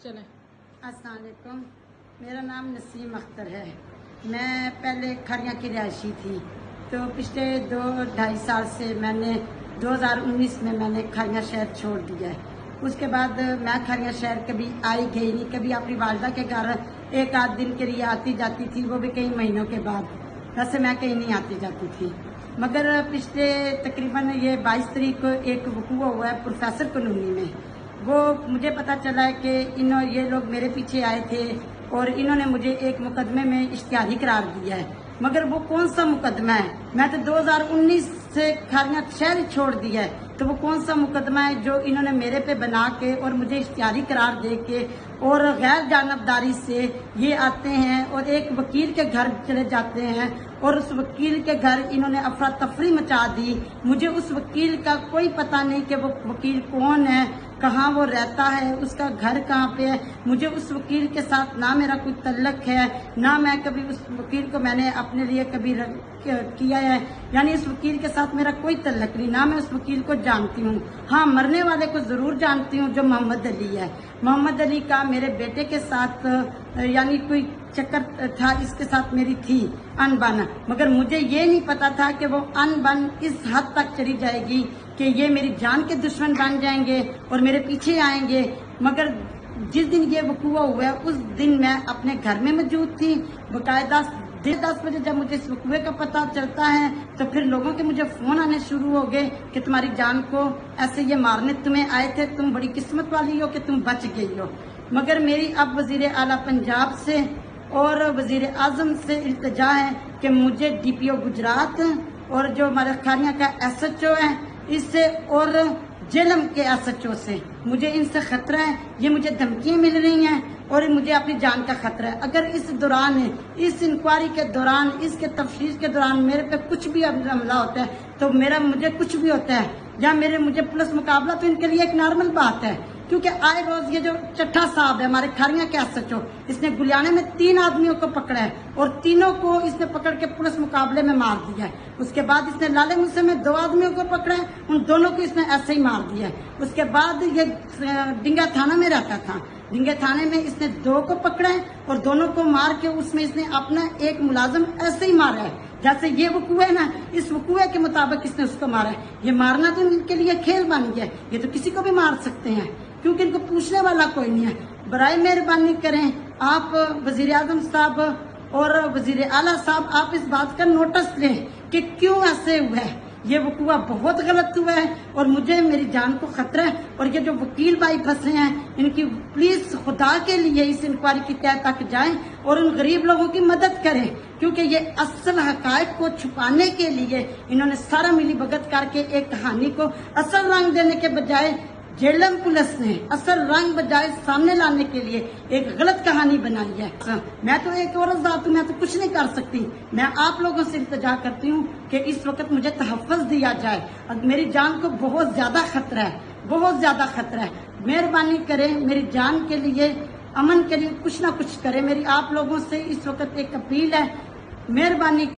चलें। अस्सलाम वालेकुम, मेरा नाम नसीम अख्तर है। मैं पहले खरियाँ की रिहायशी थी, तो पिछले 2-2.5 साल से मैंने 2019 में मैंने खरियाँ शहर छोड़ दिया है। उसके बाद मैं खरियाँ शहर कभी आई गई नहीं, कभी अपनी वालदा के घर एक आध दिन के लिए आती जाती थी, वो भी कई महीनों के बाद। वैसे मैं कहीं नहीं आती जाती थी, मगर पिछले तकरीबन ये 22 तारीख को एक वकूआ हुआ है प्रोफेसर कॉलोनी में। वो मुझे पता चला है कि ये लोग मेरे पीछे आए थे और इन्होंने मुझे एक मुकदमे में इश्तिहारी करार दिया है, मगर वो कौन सा मुकदमा है? मैं तो 2019 से खरियाँ शहर छोड़ दिया है, तो वो कौन सा मुकदमा है जो इन्होंने मेरे पे बना के और मुझे इश्तिहारी करार दे के और गैर जानबदारी से ये आते हैं और एक वकील के घर चले जाते हैं और उस वकील के घर इन्होंने अफरा तफरी मचा दी। मुझे उस वकील का कोई पता नहीं कि वो वकील कौन है, कहाँ वो रहता है, उसका घर कहाँ पे है। मुझे उस वकील के साथ ना मेरा कोई तल्लक है, ना मैं कभी उस वकील को मैंने अपने लिए कभी किया है, यानी उस वकील के साथ मेरा कोई तल्लक नहीं, ना मैं उस वकील को जानती हूँ। हाँ, मरने वाले को जरूर जानती हूँ, जो मोहम्मद अली है। मोहम्मद अली का मेरे बेटे के साथ यानी कोई चक्कर था, इसके साथ मेरी थी अनबन, मगर मुझे ये नहीं पता था कि वो अनबन इस हद तक चली जाएगी कि ये मेरी जान के दुश्मन बन जाएंगे और मेरे पीछे आएंगे। मगर जिस दिन ये वकूआ हुआ है उस दिन मैं अपने घर में मौजूद थी। बाकायदा 10 बजे जब मुझे इस वकूए का पता चलता है तो फिर लोगों के मुझे फोन आने शुरू हो गए कि तुम्हारी जान को ऐसे ये मारने तुम्हें आए थे, तुम बड़ी किस्मत वाली हो कि तुम बच गई हो। मगर मेरी अब वजीर आला पंजाब से और वजीर आजम से इल्तिजा है कि मुझे DPO गुजरात और जो हमारे खरियाँ का SHO है इससे और जेलम के SHO से मुझे इनसे खतरा है। ये मुझे धमकियां मिल रही हैं और मुझे अपनी जान का खतरा है। अगर इस दौरान, इस इंक्वायरी के दौरान, इसके तफ्तीश के दौरान मेरे पे कुछ भी हमला होता है तो मुझे कुछ भी होता है या मुझे पुलिस मुकाबला, तो इनके लिए एक नॉर्मल बात है, क्योंकि आए रोज ये जो चट्ठा साहब है हमारे खरियाँ के SHO, इसने गुलियाने में 3 आदमियों को पकड़ा है और तीनों को इसने पकड़ के पुलिस मुकाबले में मार दिया है। उसके बाद इसने लाले मुसे में 2 आदमियों को पकड़ा है, उन दोनों को इसने ऐसे ही मार दिया है। उसके बाद ये डिंगा थाना में रहता था, डिंगे थाने में इसने 2 को पकड़ा है और दोनों को मार के उसमें इसने अपना एक मुलाजिम ऐसे ही मारा है। जैसे ये वकूआ है ना, इस वकूए के मुताबिक इसने उसको मारा है। ये मारना तो इनके लिए खेल बन गया, ये तो किसी को भी मार सकते हैं क्योंकि इनको पूछने वाला कोई नहीं है। बराए मेहरबानी करें आप वजीर आजम साहब और वजीर आला साहब, आप इस बात का नोटिस लें कि क्यों ऐसे हुआ है। ये वकूआ बहुत गलत हुआ है और मुझे मेरी जान को खतरा है। और ये जो वकील भाई फंसे हैं, इनकी प्लीज खुदा के लिए इस इंक्वायरी की तह तक जाएं और उन गरीब लोगों की मदद करें, क्योंकि ये असल हकायक को छुपाने के लिए इन्होंने सारा मिली भगत करके एक कहानी को असल रंग देने के बजाय जेलम पुलिस ने असल रंग बजाय सामने लाने के लिए एक गलत कहानी बनाई है। मैं तो एक औरत जात हूं, मैं तो कुछ नहीं कर सकती। मैं आप लोगों से इल्तिजा करती हूँ कि इस वक्त मुझे तहफ़्फ़ुज़ दिया जाए और मेरी जान को बहुत ज्यादा खतरा है, बहुत ज्यादा खतरा है। मेहरबानी करें, मेरी जान के लिए, अमन के लिए कुछ ना कुछ करें। मेरी आप लोगों से इस वक्त एक अपील है, मेहरबानी